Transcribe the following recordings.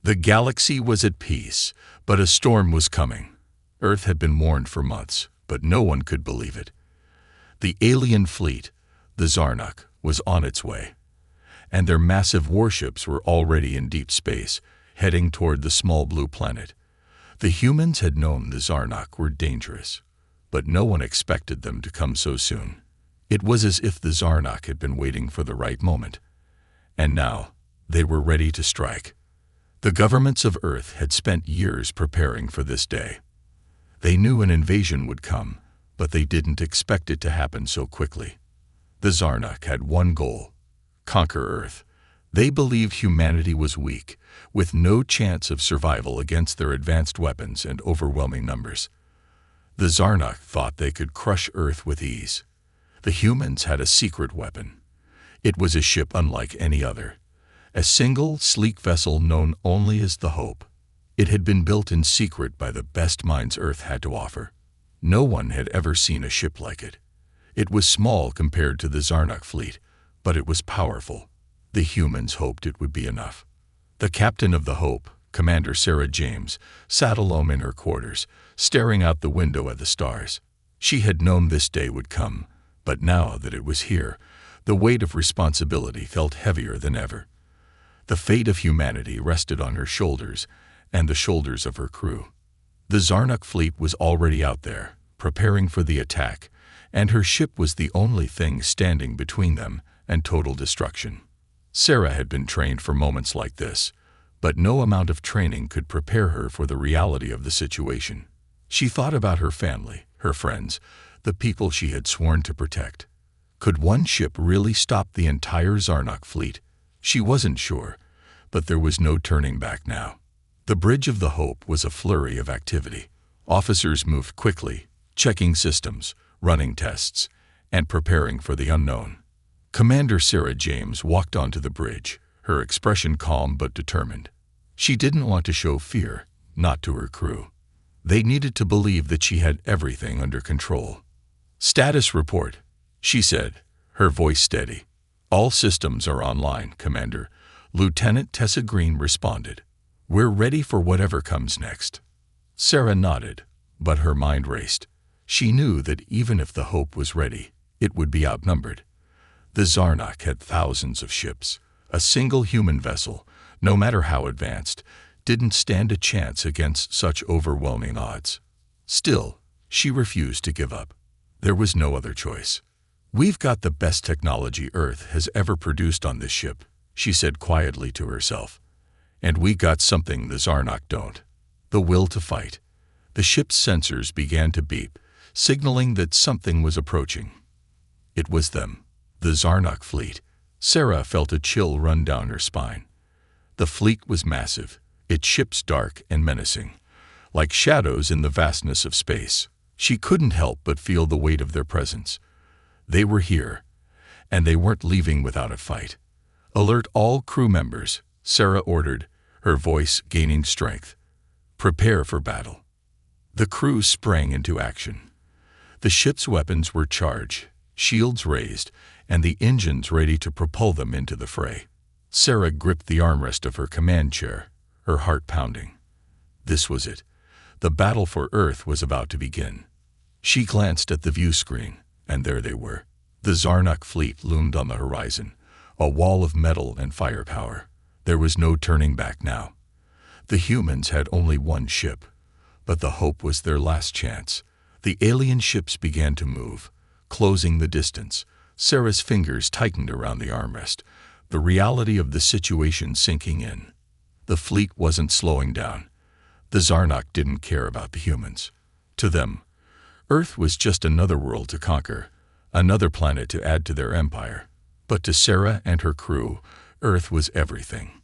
The galaxy was at peace, but a storm was coming. Earth had been warned for months, but no one could believe it. The alien fleet, the Zarnok, was on its way, and their massive warships were already in deep space, heading toward the small blue planet. The humans had known the Zarnok were dangerous, but no one expected them to come so soon. It was as if the Zarnok had been waiting for the right moment, and now they were ready to strike. The governments of Earth had spent years preparing for this day. They knew an invasion would come, but they didn't expect it to happen so quickly. The Zarnok had one goal: conquer Earth. They believed humanity was weak, with no chance of survival against their advanced weapons and overwhelming numbers. The Zarnok thought they could crush Earth with ease. The humans had a secret weapon. It was a ship unlike any other, a single, sleek vessel known only as the Hope. It had been built in secret by the best minds Earth had to offer. No one had ever seen a ship like it. It was small compared to the Zarnok fleet, but it was powerful. The humans hoped it would be enough. The captain of the Hope, Commander Sarah James, sat alone in her quarters, staring out the window at the stars. She had known this day would come, but now that it was here, the weight of responsibility felt heavier than ever. The fate of humanity rested on her shoulders and the shoulders of her crew. The Zarnok fleet was already out there, preparing for the attack, and her ship was the only thing standing between them and total destruction. Sarah had been trained for moments like this, but no amount of training could prepare her for the reality of the situation. She thought about her family, her friends, the people she had sworn to protect. Could one ship really stop the entire Zarnok fleet? She wasn't sure, but there was no turning back now. The bridge of the Hope was a flurry of activity. Officers moved quickly, checking systems, running tests, and preparing for the unknown. Commander Sarah James walked onto the bridge, her expression calm but determined. She didn't want to show fear, not to her crew. They needed to believe that she had everything under control. "Status report," she said, her voice steady. "All systems are online, Commander," Lieutenant Tessa Green responded. "We're ready for whatever comes next." Sarah nodded, but her mind raced. She knew that even if the Hope was ready, it would be outnumbered. The Zarnok had thousands of ships. A single human vessel, no matter how advanced, didn't stand a chance against such overwhelming odds. Still, she refused to give up. There was no other choice. "We've got the best technology Earth has ever produced on this ship," she said quietly to herself. "And we got something the Zarnok don't: the will to fight." The ship's sensors began to beep, signaling that something was approaching. It was them, the Zarnok fleet. Sarah felt a chill run down her spine. The fleet was massive, its ships dark and menacing, like shadows in the vastness of space. She couldn't help but feel the weight of their presence. They were here, and they weren't leaving without a fight. "Alert all crew members," Sarah ordered, her voice gaining strength. "Prepare for battle." The crew sprang into action. The ship's weapons were charged, shields raised, and the engines ready to propel them into the fray. Sarah gripped the armrest of her command chair, her heart pounding. This was it. The battle for Earth was about to begin. She glanced at the view screen, and there they were. The Zarnok fleet loomed on the horizon, a wall of metal and firepower. There was no turning back now. The humans had only one ship, but the Hope was their last chance. The alien ships began to move, closing the distance. Sarah's fingers tightened around the armrest, the reality of the situation sinking in. The fleet wasn't slowing down. The Zarnok didn't care about the humans. To them, Earth was just another world to conquer, another planet to add to their empire. But to Sarah and her crew, Earth was everything.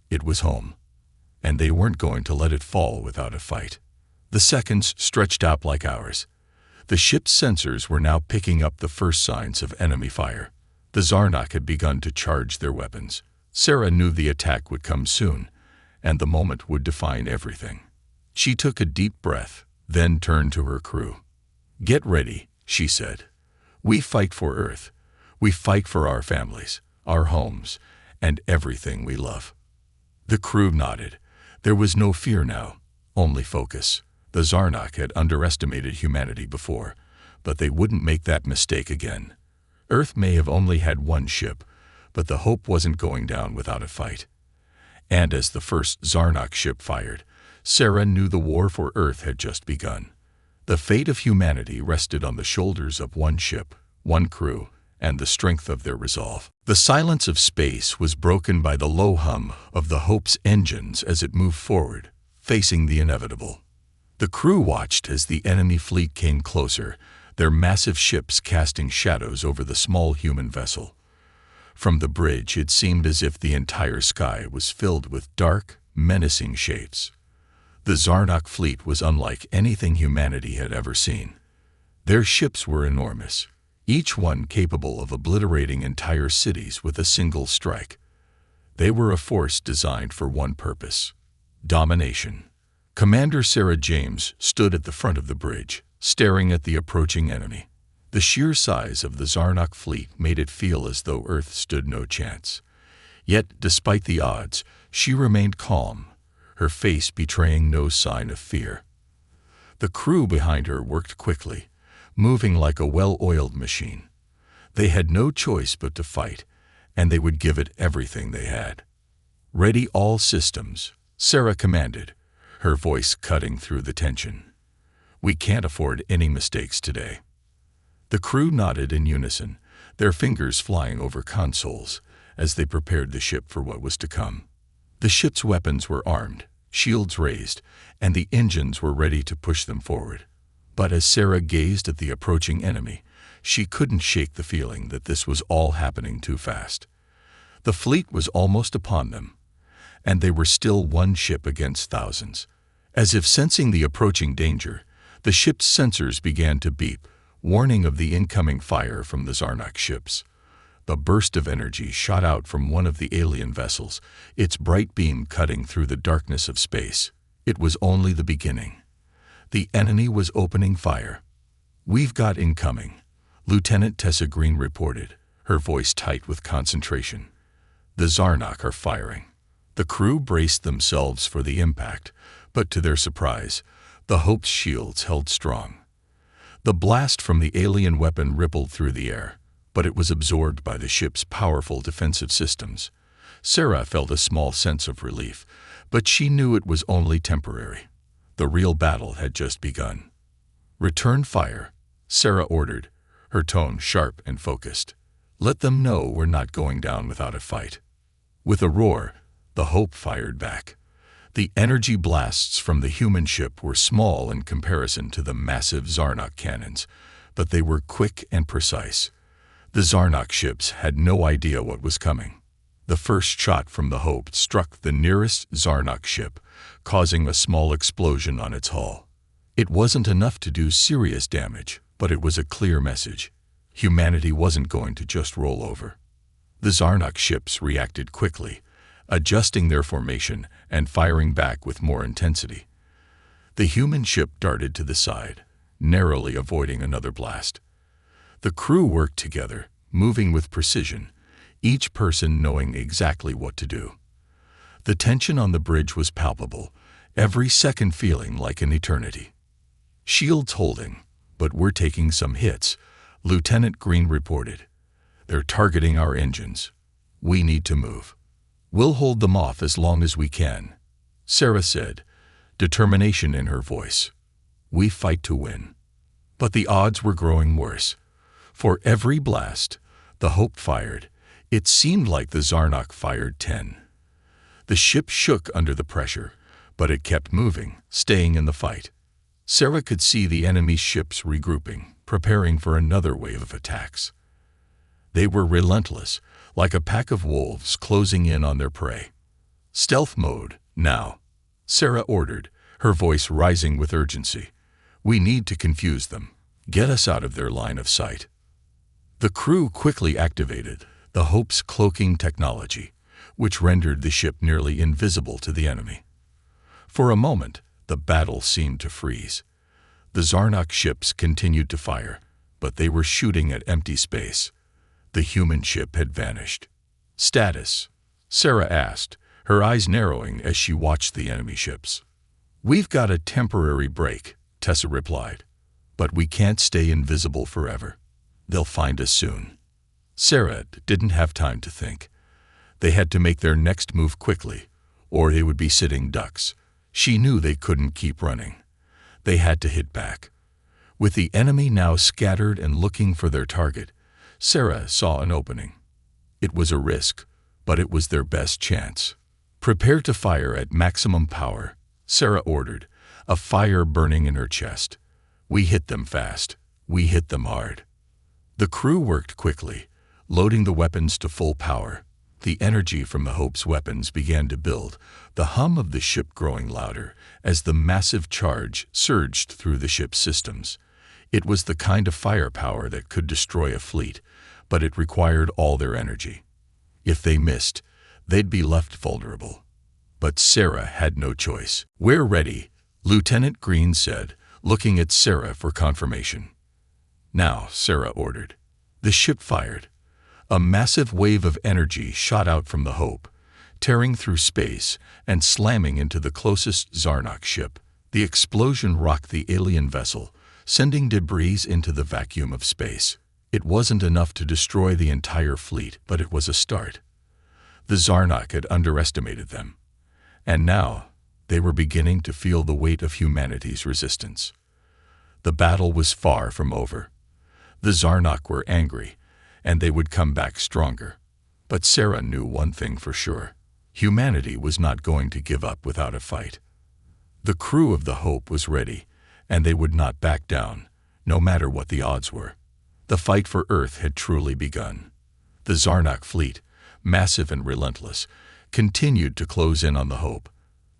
It was home, and they weren't going to let it fall without a fight. The seconds stretched out like hours. The ship's sensors were now picking up the first signs of enemy fire. The Zarnok had begun to charge their weapons. Sarah knew the attack would come soon, and the moment would define everything. She took a deep breath, then turned to her crew. "Get ready," she said. "We fight for Earth. We fight for our families, our homes, and everything we love." The crew nodded, There was no fear now, only focus. The Zarnak had underestimated humanity before, but they wouldn't make that mistake again. Earth may have only had one ship, but the Hope wasn't going down without a fight. And as the first Zarnak ship fired, Sarah knew the war for Earth had just begun. The fate of humanity rested on the shoulders of one ship, one crew, and the strength of their resolve. The silence of space was broken by the low hum of the Hope's engines as it moved forward, facing the inevitable. The crew watched as the enemy fleet came closer, their massive ships casting shadows over the small human vessel. From the bridge, it seemed as if the entire sky was filled with dark, menacing shapes. The Zarnak fleet was unlike anything humanity had ever seen. Their ships were enormous, each one capable of obliterating entire cities with a single strike. They were a force designed for one purpose: domination. Commander Sarah James stood at the front of the bridge, staring at the approaching enemy. The sheer size of the Zarnak fleet made it feel as though Earth stood no chance. Yet, despite the odds, she remained calm, her face betraying no sign of fear. The crew behind her worked quickly, moving like a well-oiled machine. They had no choice but to fight, and they would give it everything they had. "Ready all systems," Sarah commanded, her voice cutting through the tension. "We can't afford any mistakes today." The crew nodded in unison, their fingers flying over consoles as they prepared the ship for what was to come. The ship's weapons were armed, shields raised, and the engines were ready to push them forward. But as Sarah gazed at the approaching enemy, she couldn't shake the feeling that this was all happening too fast. The fleet was almost upon them, and they were still one ship against thousands. As if sensing the approaching danger, the ship's sensors began to beep, warning of the incoming fire from the Zarnak ships. A burst of energy shot out from one of the alien vessels, its bright beam cutting through the darkness of space. It was only the beginning. The enemy was opening fire. "We've got incoming," Lieutenant Tessa Green reported, her voice tight with concentration. "The Zarnak are firing." The crew braced themselves for the impact, but to their surprise, the Hope's shields held strong. The blast from the alien weapon rippled through the air, but it was absorbed by the ship's powerful defensive systems. Sarah felt a small sense of relief, but she knew it was only temporary. The real battle had just begun. "Return fire," Sarah ordered, her tone sharp and focused. "Let them know we're not going down without a fight." With a roar, the Hope fired back. The energy blasts from the human ship were small in comparison to the massive Zarnak cannons, but they were quick and precise. The Zarnak ships had no idea what was coming. The first shot from the Hope struck the nearest Zarnak ship, causing a small explosion on its hull. It wasn't enough to do serious damage, but it was a clear message. Humanity wasn't going to just roll over. The Zarnak ships reacted quickly, adjusting their formation and firing back with more intensity. The human ship darted to the side, narrowly avoiding another blast. The crew worked together, moving with precision, each person knowing exactly what to do. The tension on the bridge was palpable, every second feeling like an eternity. "Shields holding, but we're taking some hits," Lieutenant Green reported. "They're targeting our engines. We need to move." "We'll hold them off as long as we can," Sarah said, determination in her voice. "We fight to win." But the odds were growing worse. For every blast the Hope fired, it seemed like the Zarnak fired 10. The ship shook under the pressure, but it kept moving, staying in the fight. Sarah could see the enemy's ships regrouping, preparing for another wave of attacks. They were relentless, like a pack of wolves closing in on their prey. "Stealth mode, now," Sarah ordered, her voice rising with urgency. "We need to confuse them. Get us out of their line of sight." The crew quickly activated the Hope's cloaking technology, which rendered the ship nearly invisible to the enemy. For a moment, the battle seemed to freeze. The Zarnak ships continued to fire, but they were shooting at empty space. The human ship had vanished. "Status?" Sarah asked, her eyes narrowing as she watched the enemy ships. "We've got a temporary break," Tessa replied. "But we can't stay invisible forever. They'll find us soon." Sarah didn't have time to think. They had to make their next move quickly, or they would be sitting ducks. She knew they couldn't keep running. They had to hit back. With the enemy now scattered and looking for their target, Sarah saw an opening. It was a risk, but it was their best chance. "Prepare to fire at maximum power," Sarah ordered, a fire burning in her chest. "We hit them fast. We hit them hard." The crew worked quickly, loading the weapons to full power. The energy from the Hope's weapons began to build, the hum of the ship growing louder as the massive charge surged through the ship's systems. It was the kind of firepower that could destroy a fleet, but it required all their energy. If they missed, they'd be left vulnerable. But Sarah had no choice. "We're ready," Lieutenant Green said, looking at Sarah for confirmation. "Now," Sarah ordered. The ship fired. A massive wave of energy shot out from the Hope, tearing through space and slamming into the closest Zarnak ship. The explosion rocked the alien vessel, sending debris into the vacuum of space. It wasn't enough to destroy the entire fleet, but it was a start. The Zarnak had underestimated them, and now they were beginning to feel the weight of humanity's resistance. The battle was far from over. The Zarnak were angry, and they would come back stronger. But Sarah knew one thing for sure. Humanity was not going to give up without a fight. The crew of the Hope was ready, and they would not back down, no matter what the odds were. The fight for Earth had truly begun. The Zarnak fleet, massive and relentless, continued to close in on the Hope.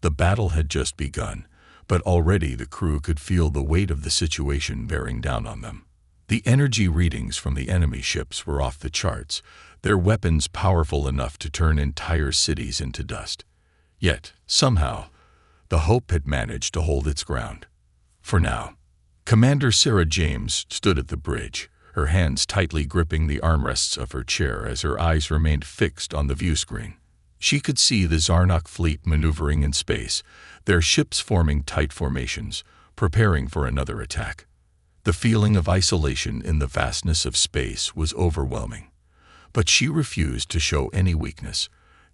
The battle had just begun, but already the crew could feel the weight of the situation bearing down on them. The energy readings from the enemy ships were off the charts, their weapons powerful enough to turn entire cities into dust. Yet, somehow, the Hope had managed to hold its ground. For now. Commander Sarah James stood at the bridge, her hands tightly gripping the armrests of her chair as her eyes remained fixed on the view screen. She could see the Zarnak fleet maneuvering in space, their ships forming tight formations, preparing for another attack. The feeling of isolation in the vastness of space was overwhelming. But she refused to show any weakness.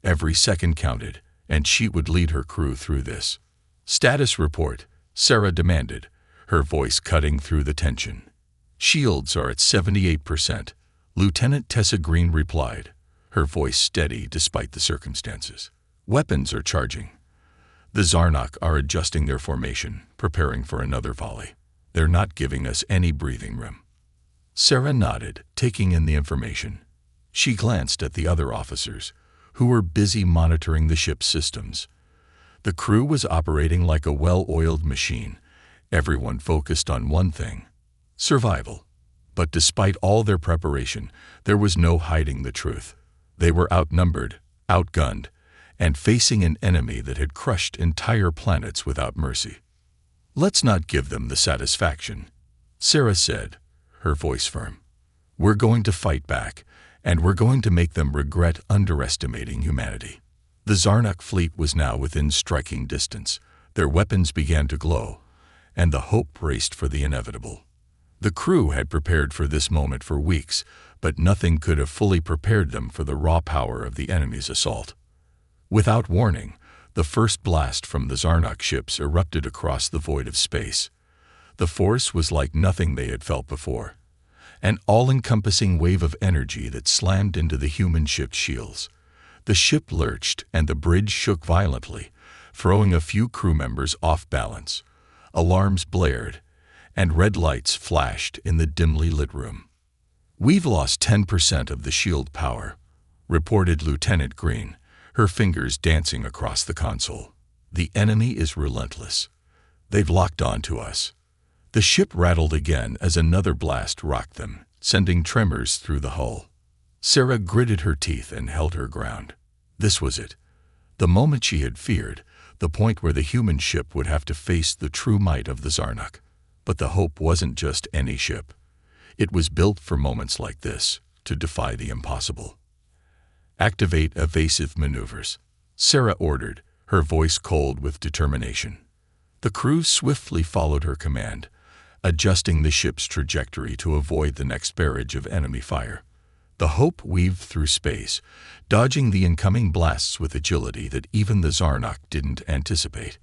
Every second counted, and she would lead her crew through this. "Status report," Sarah demanded, her voice cutting through the tension. "Shields are at 78%, Lieutenant Tessa Green replied, her voice steady despite the circumstances. "Weapons are charging. The Zarnak are adjusting their formation, preparing for another volley. They're not giving us any breathing room." Sarah nodded, taking in the information. She glanced at the other officers, who were busy monitoring the ship's systems. The crew was operating like a well-oiled machine, everyone focused on one thing: survival. But despite all their preparation, there was no hiding the truth. They were outnumbered, outgunned, and facing an enemy that had crushed entire planets without mercy. "Let's not give them the satisfaction," Sarah said, her voice firm. "We're going to fight back, and we're going to make them regret underestimating humanity." The Zarnak fleet was now within striking distance. Their weapons began to glow, and the Hope raced for the inevitable. The crew had prepared for this moment for weeks, but nothing could have fully prepared them for the raw power of the enemy's assault. Without warning, the first blast from the Zarnak ships erupted across the void of space. The force was like nothing they had felt before, an all-encompassing wave of energy that slammed into the human ship's shields. The ship lurched and the bridge shook violently, throwing a few crew members off balance. Alarms blared, and red lights flashed in the dimly lit room. "We've lost 10% of the shield power," reported Lieutenant Green, her fingers dancing across the console. "The enemy is relentless. They've locked on to us." The ship rattled again as another blast rocked them, sending tremors through the hull. Sarah gritted her teeth and held her ground. This was it. The moment she had feared, the point where the human ship would have to face the true might of the Zarnak. But the Hope wasn't just any ship. It was built for moments like this, to defy the impossible. "Activate evasive maneuvers," Sarah ordered, her voice cold with determination. The crew swiftly followed her command, adjusting the ship's trajectory to avoid the next barrage of enemy fire. The Hope weaved through space, dodging the incoming blasts with agility that even the Zarnak didn't anticipate.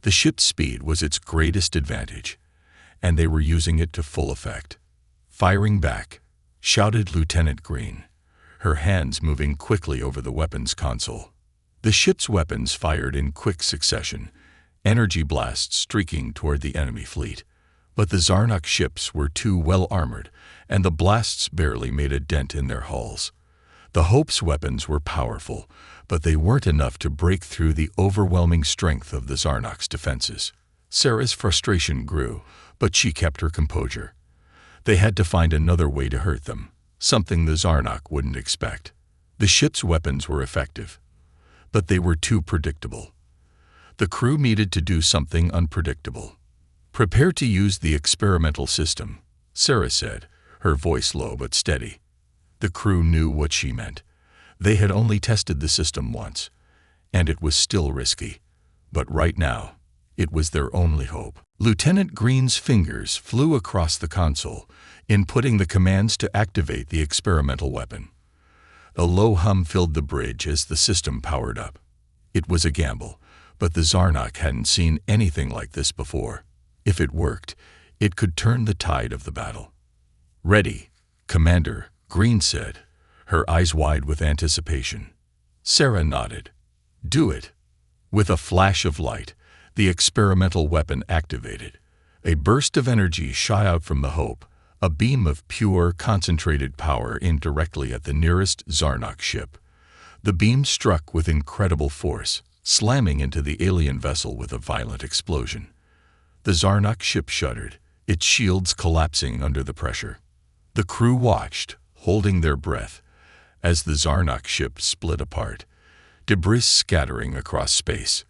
The ship's speed was its greatest advantage, and they were using it to full effect. "Firing back," shouted Lieutenant Green, her hands moving quickly over the weapons console. The ship's weapons fired in quick succession, energy blasts streaking toward the enemy fleet. But the Zarnak ships were too well armored, and the blasts barely made a dent in their hulls. The Hope's weapons were powerful, but they weren't enough to break through the overwhelming strength of the Zarnak's defenses. Sarah's frustration grew, but she kept her composure. They had to find another way to hurt them, something the Zarnak wouldn't expect. The ship's weapons were effective, but they were too predictable. The crew needed to do something unpredictable. "Prepare to use the experimental system," Sarah said, her voice low but steady. The crew knew what she meant. They had only tested the system once, and it was still risky. But right now, it was their only hope. Lieutenant Green's fingers flew across the console, inputting the commands to activate the experimental weapon. A low hum filled the bridge as the system powered up. It was a gamble, but the Zarnak hadn't seen anything like this before. If it worked, it could turn the tide of the battle. "Ready, Commander," Green said, her eyes wide with anticipation. Sarah nodded. "Do it." With a flash of light, the experimental weapon activated. A burst of energy shot out from the Hope, a beam of pure, concentrated power aimed directly at the nearest Zarnak ship. The beam struck with incredible force, slamming into the alien vessel with a violent explosion. The Zarnak ship shuddered, its shields collapsing under the pressure. The crew watched, holding their breath, as the Zarnak ship split apart, debris scattering across space.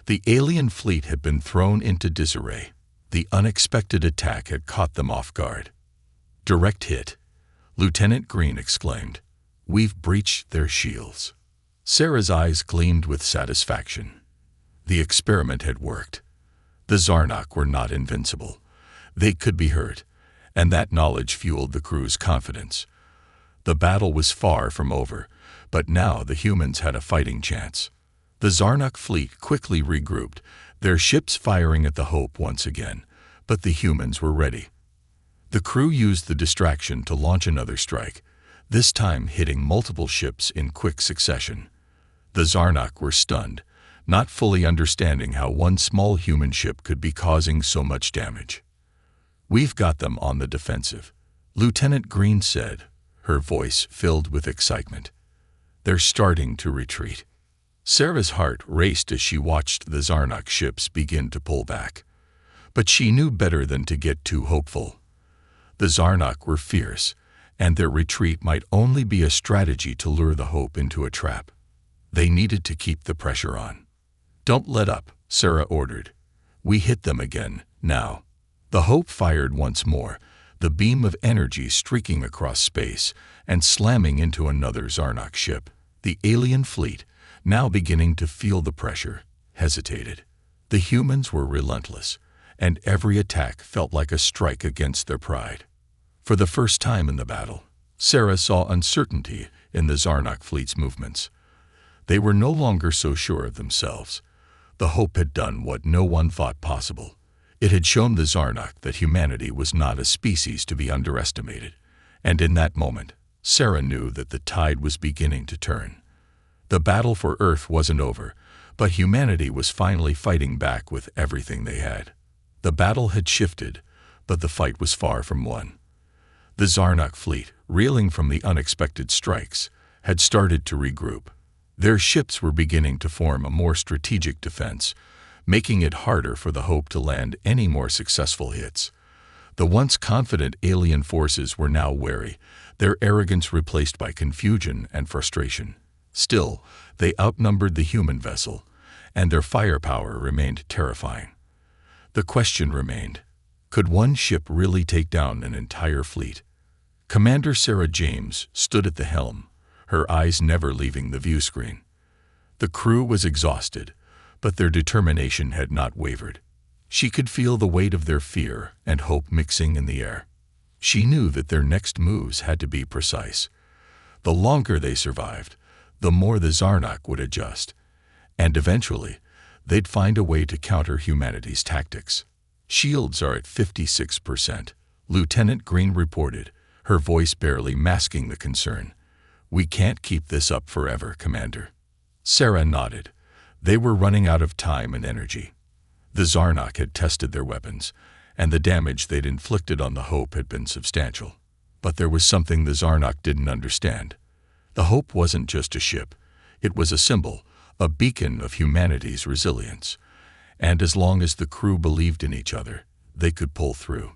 The alien fleet had been thrown into disarray. The unexpected attack had caught them off guard. "Direct hit," Lieutenant Green exclaimed. "We've breached their shields." Sarah's eyes gleamed with satisfaction. The experiment had worked. The Zarnak were not invincible. They could be hurt, and that knowledge fueled the crew's confidence. The battle was far from over, but now the humans had a fighting chance. The Zarnak fleet quickly regrouped, their ships firing at the Hope once again, but the humans were ready. The crew used the distraction to launch another strike, this time hitting multiple ships in quick succession. The Zarnak were stunned, not fully understanding how one small human ship could be causing so much damage. "We've got them on the defensive," Lieutenant Green said, her voice filled with excitement. "They're starting to retreat." Sarah's heart raced as she watched the Zarnak ships begin to pull back. But she knew better than to get too hopeful. The Zarnak were fierce, and their retreat might only be a strategy to lure the Hope into a trap. They needed to keep the pressure on. "Don't let up," Sarah ordered. "We hit them again, now." The Hope fired once more, the beam of energy streaking across space and slamming into another Zarnak ship. The alien fleet, now beginning to feel the pressure, hesitated. The humans were relentless, and every attack felt like a strike against their pride. For the first time in the battle, Sarah saw uncertainty in the Zarnak fleet's movements. They were no longer so sure of themselves. The Hope had done what no one thought possible. It had shown the Zarnak that humanity was not a species to be underestimated, and in that moment, Sarah knew that the tide was beginning to turn. The battle for Earth wasn't over, but humanity was finally fighting back with everything they had. The battle had shifted, but the fight was far from won. The Zarnak fleet, reeling from the unexpected strikes, had started to regroup. Their ships were beginning to form a more strategic defense, making it harder for the Hope to land any more successful hits. The once confident alien forces were now wary, their arrogance replaced by confusion and frustration. Still, they outnumbered the human vessel, and their firepower remained terrifying. The question remained, could one ship really take down an entire fleet? Commander Sarah James stood at the helm, her eyes never leaving the view screen. The crew was exhausted, but their determination had not wavered. She could feel the weight of their fear and hope mixing in the air. She knew that their next moves had to be precise. The longer they survived, the more the Zarnak would adjust, and eventually, they'd find a way to counter humanity's tactics. "Shields are at 56%, Lieutenant Green reported, her voice barely masking the concern. "We can't keep this up forever, Commander." Sarah nodded. They were running out of time and energy. The Zarnak had tested their weapons, and the damage they'd inflicted on the Hope had been substantial. But there was something the Zarnak didn't understand. The Hope wasn't just a ship. It was a symbol, a beacon of humanity's resilience. And as long as the crew believed in each other, they could pull through.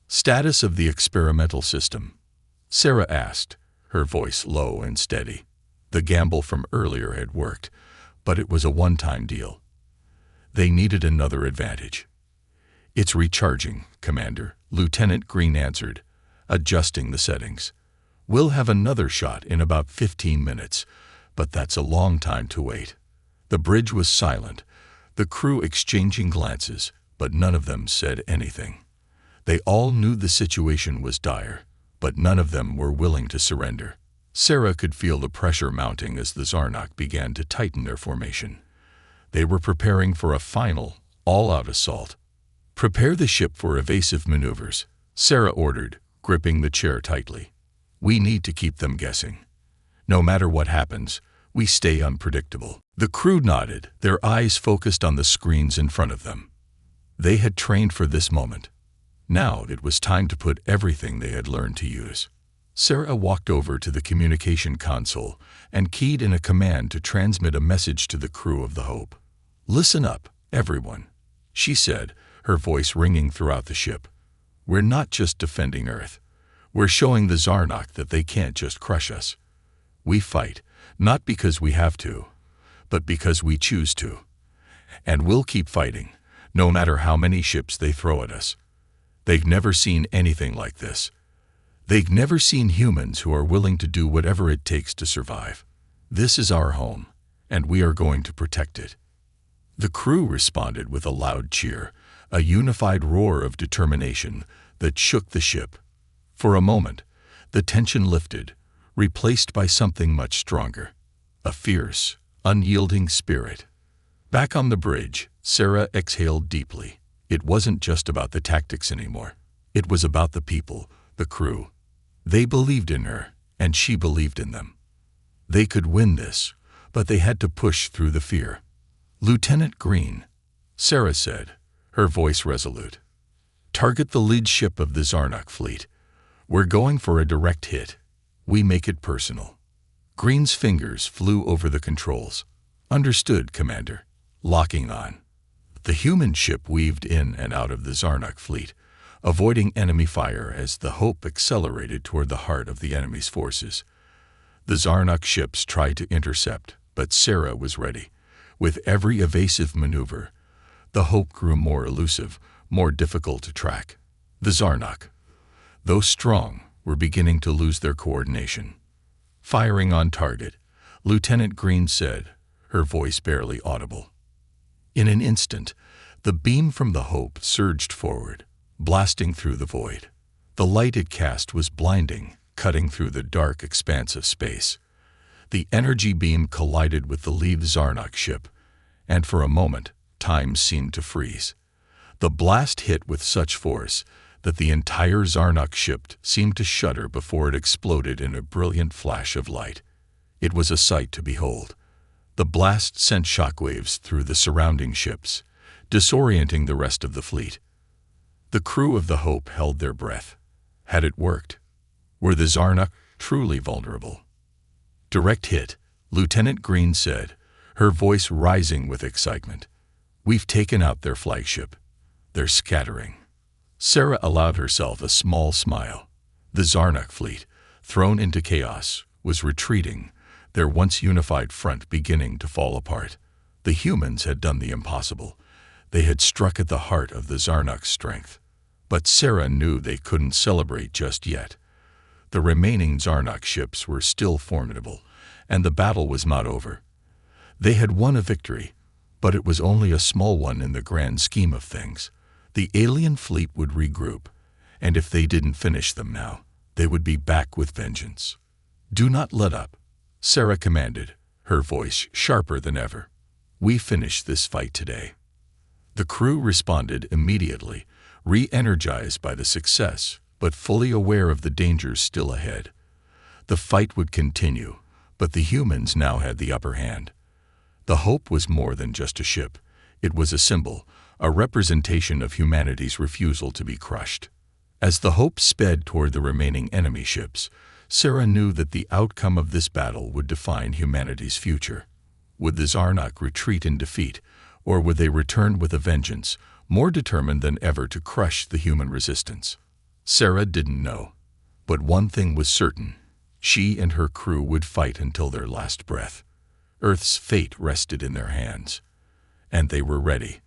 "Status of the experimental system?" Sarah asked, her voice low and steady. The gamble from earlier had worked, but it was a one-time deal. They needed another advantage. "It's recharging, Commander," Lieutenant Green answered, adjusting the settings. "We'll have another shot in about 15 minutes, but that's a long time to wait." The bridge was silent, the crew exchanging glances, but none of them said anything. They all knew the situation was dire, but none of them were willing to surrender. Sarah could feel the pressure mounting as the Zarnak began to tighten their formation. They were preparing for a final, all-out assault. "Prepare the ship for evasive maneuvers," Sarah ordered, gripping the chair tightly. "We need to keep them guessing. No matter what happens, we stay unpredictable." The crew nodded, their eyes focused on the screens in front of them. They had trained for this moment. Now it was time to put everything they had learned to use. Sarah walked over to the communication console and keyed in a command to transmit a message to the crew of the Hope. "Listen up, everyone," she said, her voice ringing throughout the ship. "We're not just defending Earth. We're showing the Zarnak that they can't just crush us. We fight, not because we have to, but because we choose to. And we'll keep fighting, no matter how many ships they throw at us. They've never seen anything like this. They've never seen humans who are willing to do whatever it takes to survive. This is our home, and we are going to protect it." The crew responded with a loud cheer, a unified roar of determination that shook the ship. For a moment, the tension lifted, replaced by something much stronger, a fierce, unyielding spirit. Back on the bridge, Sarah exhaled deeply. It wasn't just about the tactics anymore. It was about the people, the crew. They believed in her, and she believed in them. They could win this, but they had to push through the fear. "Lieutenant Green," Sarah said, her voice resolute. "Target the lead ship of the Zarnak fleet. We're going for a direct hit. We make it personal." Green's fingers flew over the controls. "Understood, Commander." Locking on. The human ship weaved in and out of the Zarnak fleet, avoiding enemy fire as the Hope accelerated toward the heart of the enemy's forces. The Zarnak ships tried to intercept, but Sarah was ready. With every evasive maneuver, the Hope grew more elusive, more difficult to track. The Zarnak, though strong, were beginning to lose their coordination. "Firing on target," Lieutenant Green said, her voice barely audible. In an instant, the beam from the Hope surged forward, blasting through the void. The light it cast was blinding, cutting through the dark expanse of space. The energy beam collided with the lead Zarnak ship, and for a moment, time seemed to freeze. The blast hit with such force that the entire Zarnak ship seemed to shudder before it exploded in a brilliant flash of light. It was a sight to behold. The blast sent shockwaves through the surrounding ships, disorienting the rest of the fleet. The crew of the Hope held their breath. Had it worked? Were the Zarnak truly vulnerable? "Direct hit," Lieutenant Green said, her voice rising with excitement. "We've taken out their flagship. They're scattering." Sarah allowed herself a small smile. The Zarnak fleet, thrown into chaos, was retreating, their once unified front beginning to fall apart. The humans had done the impossible. They had struck at the heart of the Zarnak's strength. But Sarah knew they couldn't celebrate just yet. The remaining Zarnak ships were still formidable, and the battle was not over. They had won a victory, but it was only a small one in the grand scheme of things. The alien fleet would regroup, and if they didn't finish them now, they would be back with vengeance. "Do not let up," Sarah commanded, her voice sharper than ever. "We finish this fight today." The crew responded immediately, re-energized by the success, but fully aware of the dangers still ahead. The fight would continue, but the humans now had the upper hand. The Hope was more than just a ship. It was a symbol, a representation of humanity's refusal to be crushed. As the Hope sped toward the remaining enemy ships, Sarah knew that the outcome of this battle would define humanity's future. Would the Zarnak retreat in defeat, or would they return with a vengeance, more determined than ever to crush the human resistance? Sarah didn't know. But one thing was certain. She and her crew would fight until their last breath. Earth's fate rested in their hands. And they were ready.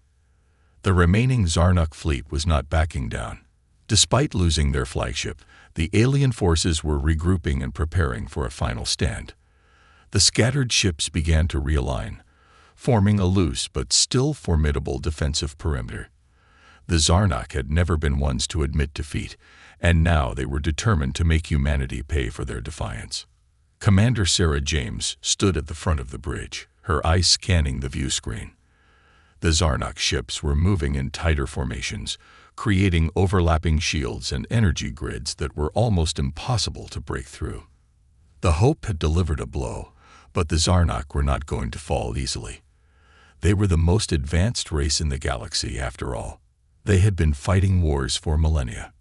The remaining Zarnak fleet was not backing down. Despite losing their flagship, the alien forces were regrouping and preparing for a final stand. The scattered ships began to realign, forming a loose but still formidable defensive perimeter. The Zarnak had never been ones to admit defeat, and now they were determined to make humanity pay for their defiance. Commander Sarah James stood at the front of the bridge, her eyes scanning the view screen. The Zarnak ships were moving in tighter formations, creating overlapping shields and energy grids that were almost impossible to break through. The Hope had delivered a blow, but the Zarnak were not going to fall easily. They were the most advanced race in the galaxy, after all. They had been fighting wars for millennia.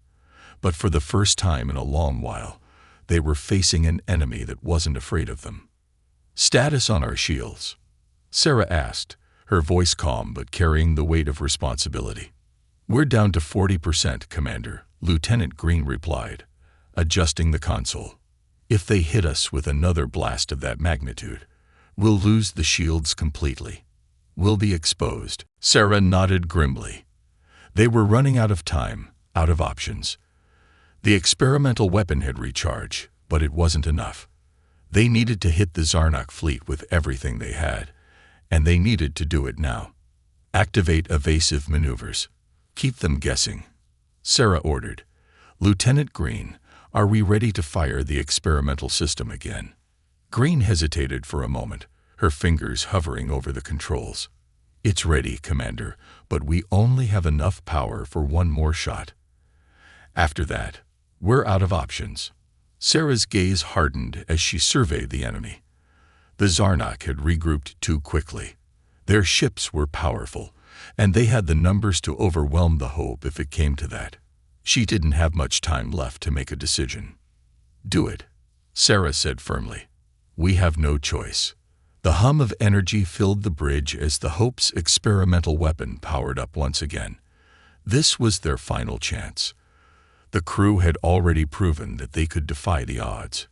But for the first time in a long while, they were facing an enemy that wasn't afraid of them. "Status on our shields?" Sarah asked, her voice calm but carrying the weight of responsibility. "We're down to 40%, Commander," Lieutenant Green replied, adjusting the console. "If they hit us with another blast of that magnitude, we'll lose the shields completely. We'll be exposed." Sarah nodded grimly. They were running out of time, out of options. The experimental weapon had recharged, but it wasn't enough. They needed to hit the Zarnak fleet with everything they had, and they needed to do it now. "Activate evasive maneuvers. Keep them guessing," Sarah ordered. "Lieutenant Green, are we ready to fire the experimental system again?" Green hesitated for a moment, her fingers hovering over the controls. "It's ready, Commander, but we only have enough power for one more shot. After that, we're out of options." Sarah's gaze hardened as she surveyed the enemy. The Zarnak had regrouped too quickly. Their ships were powerful, and they had the numbers to overwhelm the Hope if it came to that. She didn't have much time left to make a decision. "Do it," Sarah said firmly. "We have no choice." The hum of energy filled the bridge as the Hope's experimental weapon powered up once again. This was their final chance. The crew had already proven that they could defy the odds.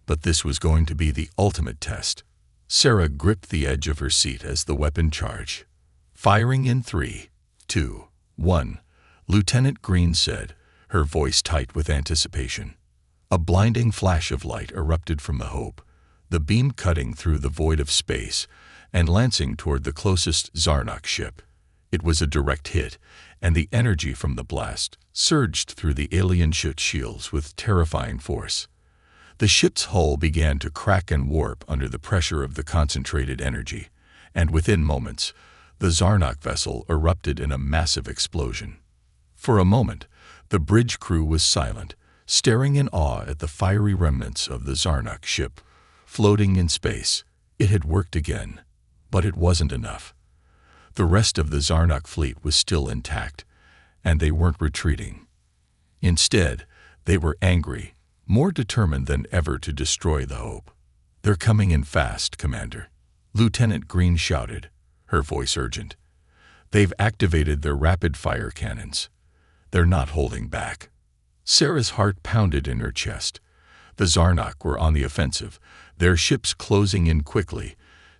But this was going to be the ultimate test. Sarah gripped the edge of her seat as the weapon charged. "Firing in 3, 2, 1, Lieutenant Green said, her voice tight with anticipation. A blinding flash of light erupted from the Hope, the beam cutting through the void of space and lancing toward the closest Zarnak ship. It was a direct hit, and the energy from the blast surged through the alien ship's shields with terrifying force. The ship's hull began to crack and warp under the pressure of the concentrated energy, and within moments, the Zarnak vessel erupted in a massive explosion. For a moment, the bridge crew was silent, staring in awe at the fiery remnants of the Zarnak ship floating in space. It had worked again, but it wasn't enough. The rest of the Zarnak fleet was still intact, and they weren't retreating. Instead, they were angry, more determined than ever to destroy the Hope. "They're coming in fast, Commander," Lieutenant Green shouted, her voice urgent. "They've activated their rapid-fire cannons. They're not holding back." Sarah's heart pounded in her chest. The Zarnak were on the offensive, their ships closing in quickly,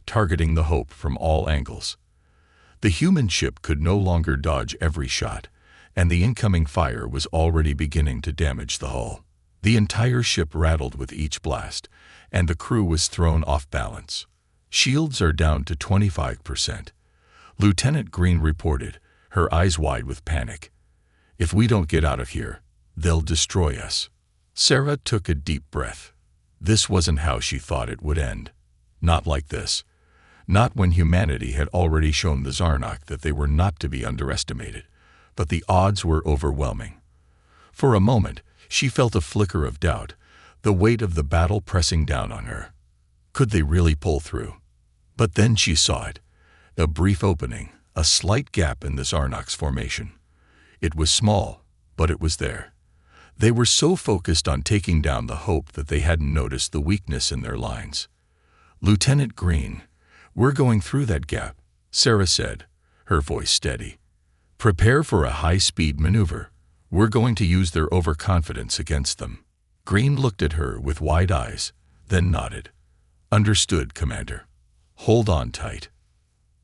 targeting the Hope from all angles. The human ship could no longer dodge every shot, and the incoming fire was already beginning to damage the hull. The entire ship rattled with each blast, and the crew was thrown off balance. Shields are down to 25%. Lieutenant Green reported, her eyes wide with panic. If we don't get out of here, they'll destroy us. Sarah took a deep breath. This wasn't how she thought it would end. Not like this. Not when humanity had already shown the Zarnak that they were not to be underestimated. But the odds were overwhelming. For a moment, she felt a flicker of doubt, the weight of the battle pressing down on her. Could they really pull through? But then she saw it. A brief opening, a slight gap in the Zarnak's formation. It was small, but it was there. They were so focused on taking down the Hope that they hadn't noticed the weakness in their lines. Lieutenant Green, we're going through that gap, Sarah said, her voice steady. Prepare for a high-speed maneuver. We're going to use their overconfidence against them. Green looked at her with wide eyes, then nodded. Understood, Commander. Hold on tight.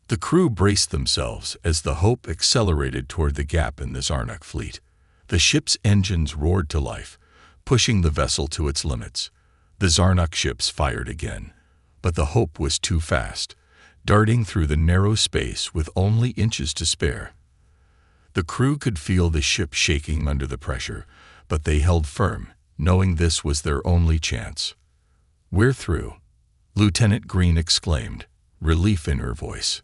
The crew braced themselves as the Hope accelerated toward the gap in the Zarnak fleet. The ship's engines roared to life, pushing the vessel to its limits. The Zarnak ships fired again, but the Hope was too fast, darting through the narrow space with only inches to spare. The crew could feel the ship shaking under the pressure, but they held firm, knowing this was their only chance. We're through, Lieutenant Green exclaimed, relief in her voice.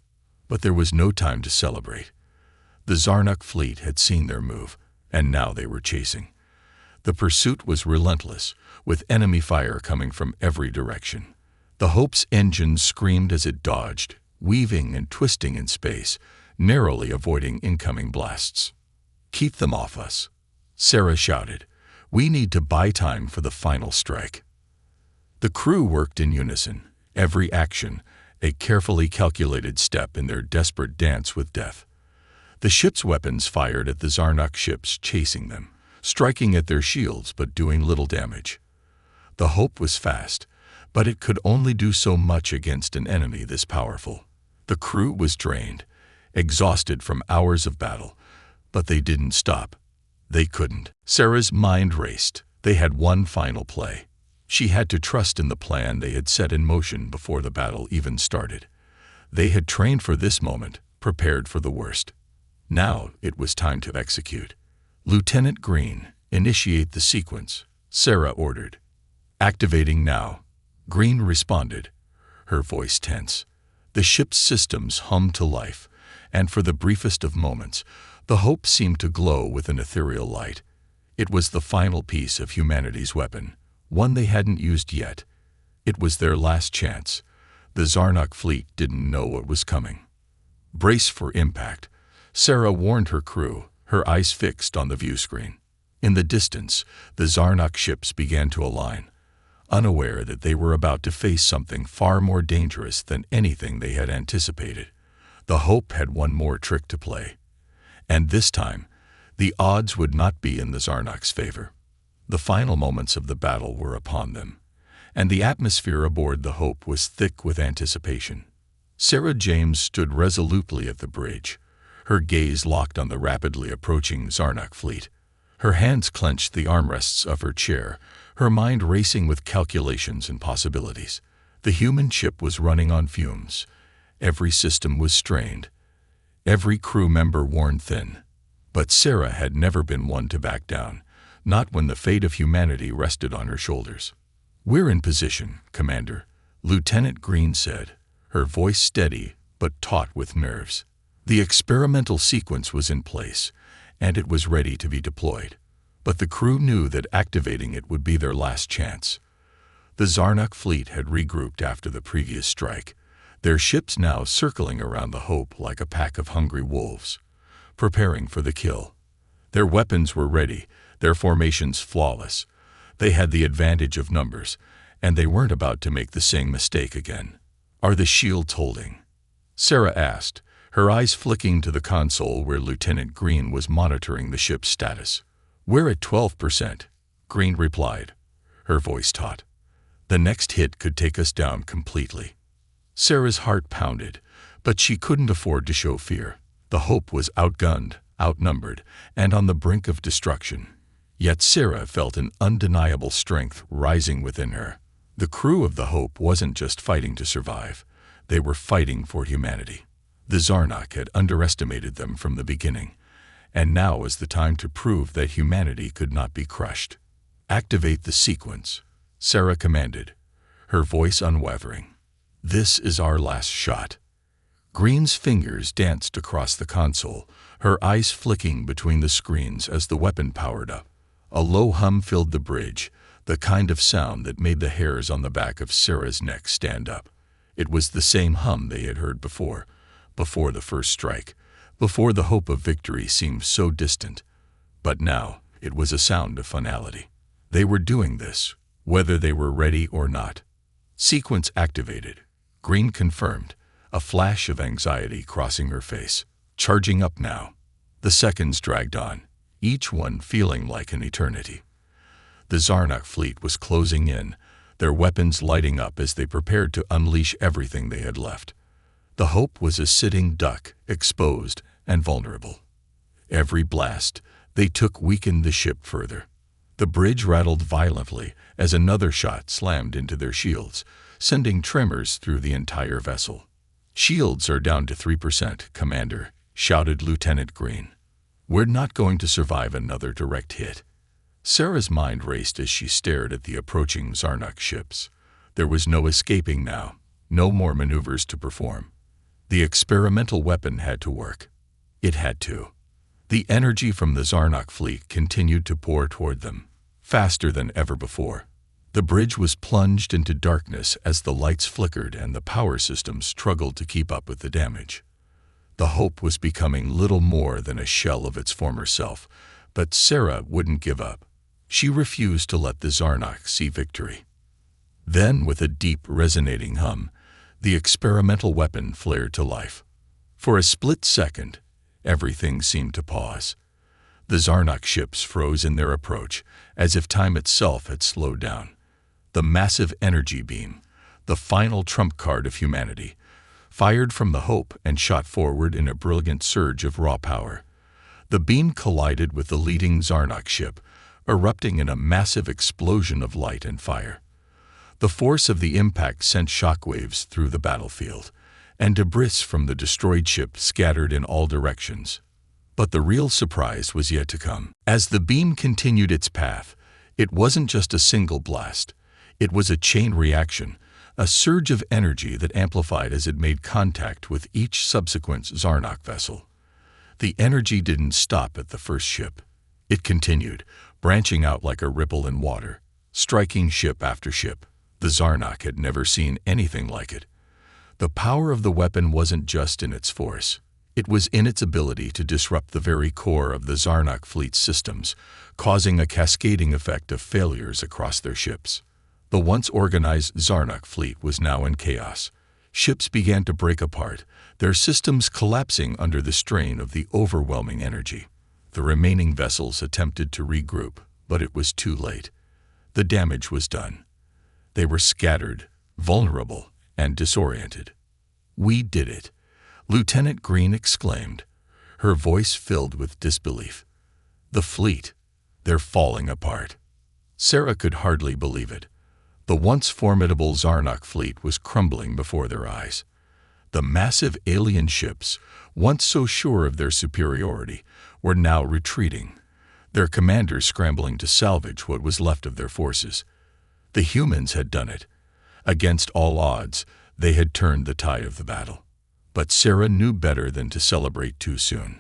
But there was no time to celebrate. The Zarnak fleet had seen their move, and now they were chasing. The pursuit was relentless, with enemy fire coming from every direction. The Hope's engines screamed as it dodged, weaving and twisting in space, narrowly avoiding incoming blasts. Keep them off us, Sarah shouted. We need to buy time for the final strike. The crew worked in unison, every action a carefully calculated step in their desperate dance with death. The ship's weapons fired at the Zarnak ships chasing them, striking at their shields but doing little damage. The Hope was fast, but it could only do so much against an enemy this powerful. The crew was drained, exhausted from hours of battle, but they didn't stop. They couldn't. Sarah's mind raced. They had one final play. She had to trust in the plan they had set in motion before the battle even started. They had trained for this moment, prepared for the worst. Now it was time to execute. Lieutenant Green, initiate the sequence, Sarah ordered. Activating now. Green responded, her voice tense. The ship's systems hummed to life, and for the briefest of moments, the Hope seemed to glow with an ethereal light. It was the final piece of humanity's weapon, one they hadn't used yet. It was their last chance. The Zarnak fleet didn't know what was coming. Brace for impact, Sarah warned her crew, her eyes fixed on the view screen. In the distance, the Zarnak ships began to align, unaware that they were about to face something far more dangerous than anything they had anticipated. The Hope had one more trick to play. And this time, the odds would not be in the Zarnak's favor. The final moments of the battle were upon them, and the atmosphere aboard the Hope was thick with anticipation. Sarah James stood resolutely at the bridge, her gaze locked on the rapidly approaching Zarnak fleet. Her hands clenched the armrests of her chair, her mind racing with calculations and possibilities. The human ship was running on fumes. Every system was strained, every crew member worn thin. But Sarah had never been one to back down, not when the fate of humanity rested on her shoulders. We're in position, Commander, Lieutenant Green said, her voice steady but taut with nerves. The experimental sequence was in place, and it was ready to be deployed. But the crew knew that activating it would be their last chance. The Zarnak fleet had regrouped after the previous strike, their ships now circling around the Hope like a pack of hungry wolves, preparing for the kill. Their weapons were ready, their formations flawless. They had the advantage of numbers, and they weren't about to make the same mistake again. Are the shields holding? Sarah asked, her eyes flicking to the console where Lieutenant Green was monitoring the ship's status. We're at 12%, Green replied, her voice taut. The next hit could take us down completely. Sarah's heart pounded, but she couldn't afford to show fear. The Hope was outgunned, outnumbered, and on the brink of destruction. Yet Sarah felt an undeniable strength rising within her. The crew of the Hope wasn't just fighting to survive. They were fighting for humanity. The Zarnak had underestimated them from the beginning, and now was the time to prove that humanity could not be crushed. "Activate the sequence," Sarah commanded, her voice unwavering. "This is our last shot." Green's fingers danced across the console, her eyes flicking between the screens as the weapon powered up. A low hum filled the bridge, the kind of sound that made the hairs on the back of Sarah's neck stand up. It was the same hum they had heard before the first strike, before the hope of victory seemed so distant. But now it was a sound of finality. They were doing this, whether they were ready or not. "Sequence activated," Green confirmed, a flash of anxiety crossing her face. "Charging up now." The seconds dragged on, each one feeling like an eternity. The Zarnak fleet was closing in, their weapons lighting up as they prepared to unleash everything they had left. The Hope was a sitting duck, exposed and vulnerable. Every blast they took weakened the ship further. The bridge rattled violently as another shot slammed into their shields, sending tremors through the entire vessel. "Shields are down to 3%, Commander," shouted Lieutenant Green. "We're not going to survive another direct hit." Sarah's mind raced as she stared at the approaching Zarnak ships. There was no escaping now, no more maneuvers to perform. The experimental weapon had to work. It had to. The energy from the Zarnak fleet continued to pour toward them, faster than ever before. The bridge was plunged into darkness as the lights flickered and the power systems struggled to keep up with the damage. The Hope was becoming little more than a shell of its former self, but Sarah wouldn't give up. She refused to let the Zarnak see victory. Then, with a deep, resonating hum, the experimental weapon flared to life. For a split second, everything seemed to pause. The Zarnak ships froze in their approach, as if time itself had slowed down. The massive energy beam, the final trump card of humanity, fired from the Hope and shot forward in a brilliant surge of raw power. The beam collided with the leading Zarnak ship, erupting in a massive explosion of light and fire. The force of the impact sent shockwaves through the battlefield, and debris from the destroyed ship scattered in all directions. But the real surprise was yet to come. As the beam continued its path, it wasn't just a single blast. It was a chain reaction, a surge of energy that amplified as it made contact with each subsequent Zarnak vessel. The energy didn't stop at the first ship. It continued, branching out like a ripple in water, striking ship after ship. The Zarnak had never seen anything like it. The power of the weapon wasn't just in its force. It was in its ability to disrupt the very core of the Zarnak fleet's systems, causing a cascading effect of failures across their ships. The once organized Zarnak fleet was now in chaos. Ships began to break apart, their systems collapsing under the strain of the overwhelming energy. The remaining vessels attempted to regroup, but it was too late. The damage was done. They were scattered, vulnerable, and disoriented. "We did it," Lieutenant Green exclaimed, her voice filled with disbelief. "The fleet, they're falling apart." Sarah could hardly believe it. The once formidable Zarnak fleet was crumbling before their eyes. The massive alien ships, once so sure of their superiority, were now retreating, their commanders scrambling to salvage what was left of their forces. The humans had done it. Against all odds, they had turned the tide of the battle. But Sarah knew better than to celebrate too soon.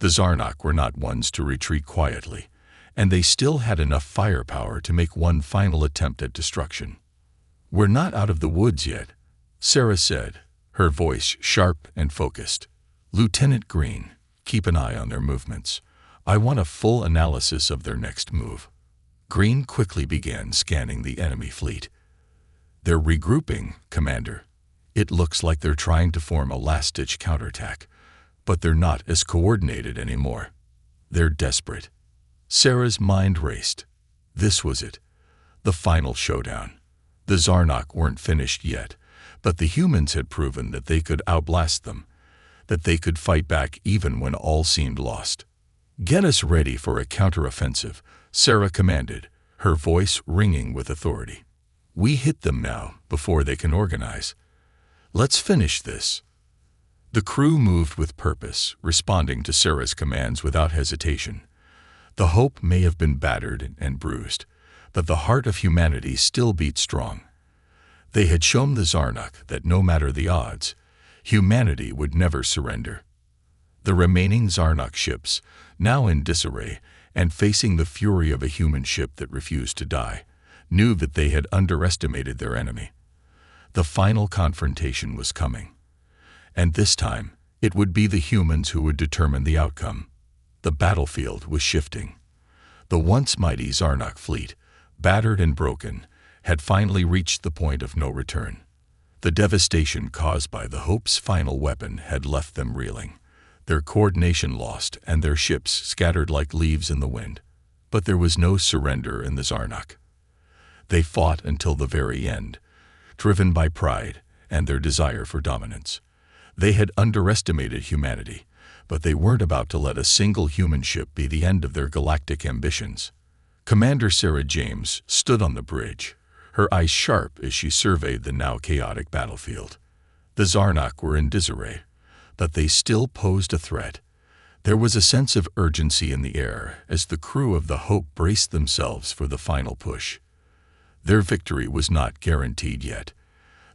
The Zarnak were not ones to retreat quietly, and they still had enough firepower to make one final attempt at destruction. "We're not out of the woods yet," Sarah said, her voice sharp and focused. "Lieutenant Green, keep an eye on their movements. I want a full analysis of their next move." Green quickly began scanning the enemy fleet. "They're regrouping, Commander. It looks like they're trying to form a last-ditch counterattack, but they're not as coordinated anymore. They're desperate." Sarah's mind raced. This was it, the final showdown. The Zarnak weren't finished yet, but the humans had proven that they could outblast them, that they could fight back even when all seemed lost. "Get us ready for a counteroffensive," Sarah commanded, her voice ringing with authority. "We hit them now, before they can organize. Let's finish this. The crew moved with purpose, responding to Sarah's commands without hesitation. The Hope may have been battered and bruised, but the heart of humanity still beat strong. They had shown the Zarnuk that no matter the odds, humanity would never surrender. The remaining Zarnuk ships, now in disarray and facing the fury of a human ship that refused to die, knew that they had underestimated their enemy. The final confrontation was coming. And this time, it would be the humans who would determine the outcome. The battlefield was shifting. The once mighty Zarnuk fleet, battered and broken, had finally reached the point of no return. The devastation caused by the Hope's final weapon had left them reeling, their coordination lost and their ships scattered like leaves in the wind. But there was no surrender in the Zarnuk. They fought until the very end, driven by pride and their desire for dominance. They had underestimated humanity, but they weren't about to let a single human ship be the end of their galactic ambitions. Commander Sarah James stood on the bridge, her eyes sharp as she surveyed the now chaotic battlefield. The Zarnuk were in disarray, but they still posed a threat. There was a sense of urgency in the air as the crew of the Hope braced themselves for the final push. Their victory was not guaranteed yet.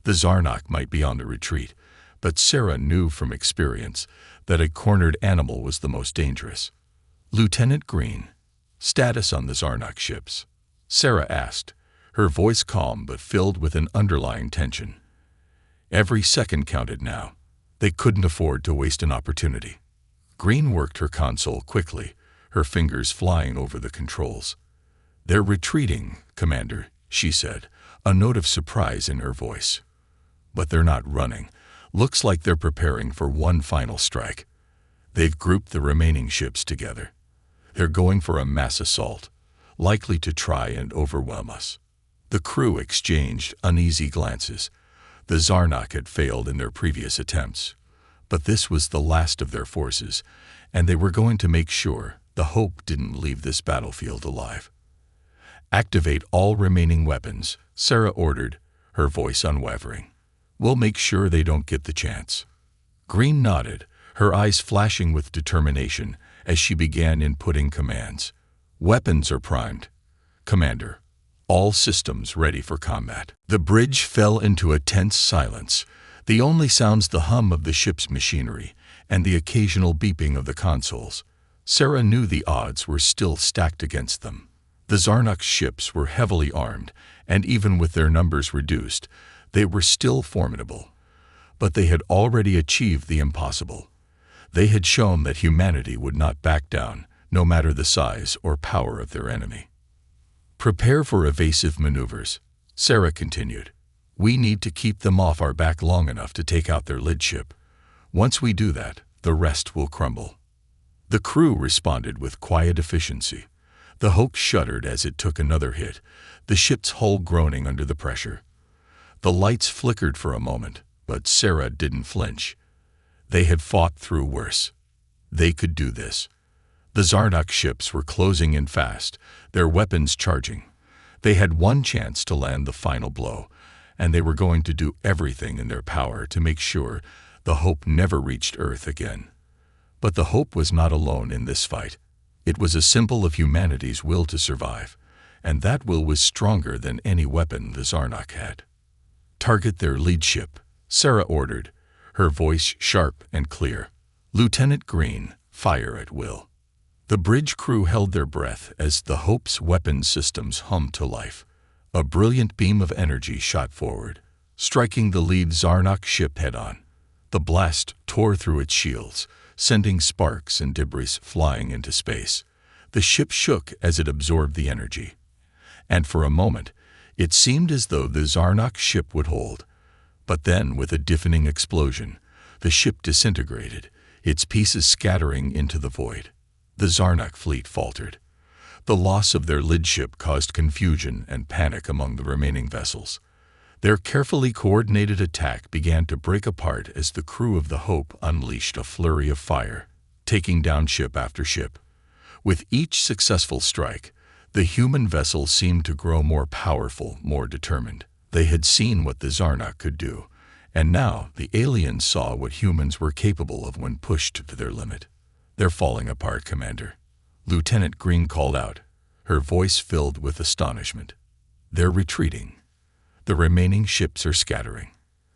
The Zarnuk might be on the retreat, but Sarah knew from experience that a cornered animal was the most dangerous. "Lieutenant Green, status on the Zarnuk ships?" Sarah asked, her voice calm but filled with an underlying tension. Every second counted now. They couldn't afford to waste an opportunity. Green worked her console quickly, her fingers flying over the controls. "They're retreating, Commander," she said, a note of surprise in her voice. "But they're not running. Looks like they're preparing for one final strike. They've grouped the remaining ships together. They're going for a mass assault, likely to try and overwhelm us." The crew exchanged uneasy glances. The Zarnuk had failed in their previous attempts, but this was the last of their forces, and they were going to make sure the Hope didn't leave this battlefield alive. "Activate all remaining weapons," Sarah ordered, her voice unwavering. "We'll make sure they don't get the chance." Green nodded, her eyes flashing with determination as she began inputting commands. "Weapons are primed, Commander. All systems ready for combat." The bridge fell into a tense silence, the only sounds the hum of the ship's machinery and the occasional beeping of the consoles. Sarah knew the odds were still stacked against them. The Zarnuk's ships were heavily armed, and even with their numbers reduced, they were still formidable. But they had already achieved the impossible. They had shown that humanity would not back down, no matter the size or power of their enemy. "Prepare for evasive maneuvers," Sarah continued. "We need to keep them off our back long enough to take out their lead ship. Once we do that, the rest will crumble." The crew responded with quiet efficiency. The Hope shuddered as it took another hit, the ship's hull groaning under the pressure. The lights flickered for a moment, but Sarah didn't flinch. They had fought through worse. They could do this. The Zarnuk ships were closing in fast, their weapons charging. They had one chance to land the final blow, and they were going to do everything in their power to make sure the Hope never reached Earth again. But the Hope was not alone in this fight. It was a symbol of humanity's will to survive, and that will was stronger than any weapon the Zarnuk had. "Target their lead ship," Sarah ordered, her voice sharp and clear. "Lieutenant Green, fire at will." The bridge crew held their breath as the Hope's weapon systems hummed to life. A brilliant beam of energy shot forward, striking the lead Zarnuk ship head-on. The blast tore through its shields, sending sparks and debris flying into space. The ship shook as it absorbed the energy. And for a moment, it seemed as though the Zarnuk ship would hold. But then, with a deafening explosion, the ship disintegrated, its pieces scattering into the void. The Zarnuk fleet faltered. The loss of their lead ship caused confusion and panic among the remaining vessels. Their carefully coordinated attack began to break apart as the crew of the Hope unleashed a flurry of fire, taking down ship after ship. With each successful strike, the human vessel seemed to grow more powerful, more determined. They had seen what the Zarnuk could do, And now the aliens saw what humans were capable of when pushed to their limit. "They're falling apart, Commander," Lieutenant Green called out, her voice filled with astonishment. "They're retreating. The remaining ships are scattering."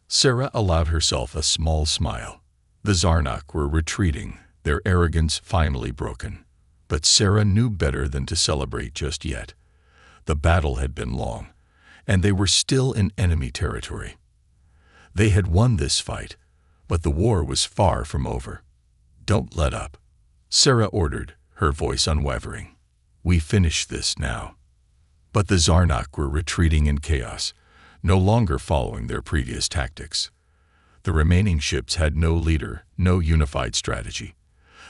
Sarah allowed herself a small smile. The Zarnak were retreating, their arrogance finally broken. But Sarah knew better than to celebrate just yet. The battle had been long, and they were still in enemy territory. They had won this fight, but the war was far from over. "Don't let up," Sarah ordered, her voice unwavering. "We finish this now." But the Zarnak were retreating in chaos, no longer following their previous tactics. The remaining ships had no leader, no unified strategy.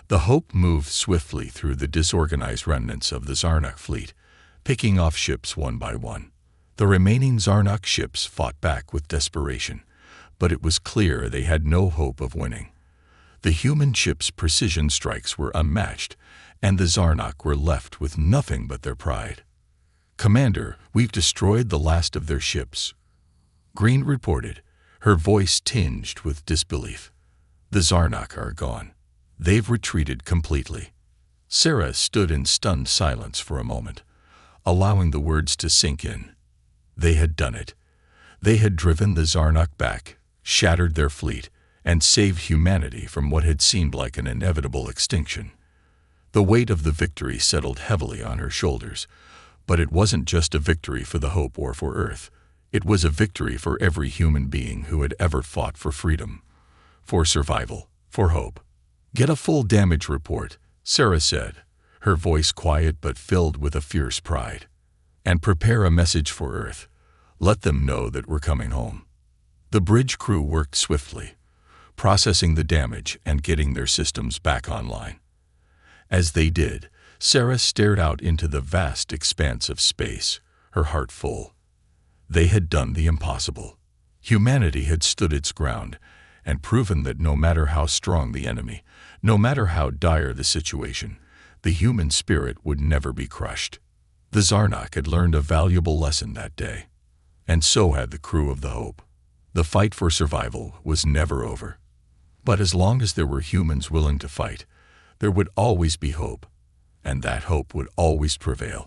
The Hope moved swiftly through the disorganized remnants of the Zarnak fleet, picking off ships one by one. The remaining Zarnak ships fought back with desperation, but it was clear they had no hope of winning. The human ships' precision strikes were unmatched, and the Zarnak were left with nothing but their pride. "Commander, we've destroyed the last of their ships," Green reported, her voice tinged with disbelief. "The Zarnak are gone. They've retreated completely." Sarah stood in stunned silence for a moment, allowing the words to sink in. They had done it. They had driven the Zarnak back, shattered their fleet, and saved humanity from what had seemed like an inevitable extinction. The weight of the victory settled heavily on her shoulders, but it wasn't just a victory for the Hope or for Earth. It was a victory for every human being who had ever fought for freedom, for survival, for hope. "Get a full damage report," Sarah said, her voice quiet but filled with a fierce pride. "And prepare a message for Earth. Let them know that we're coming home." The bridge crew worked swiftly, processing the damage and getting their systems back online. As they did, Sarah stared out into the vast expanse of space, her heart full. They had done the impossible. Humanity had stood its ground and proven that no matter how strong the enemy, no matter how dire the situation, the human spirit would never be crushed. The Zarnak had learned a valuable lesson that day, and so had the crew of the Hope. The fight for survival was never over. But as long as there were humans willing to fight, there would always be hope, and that hope would always prevail.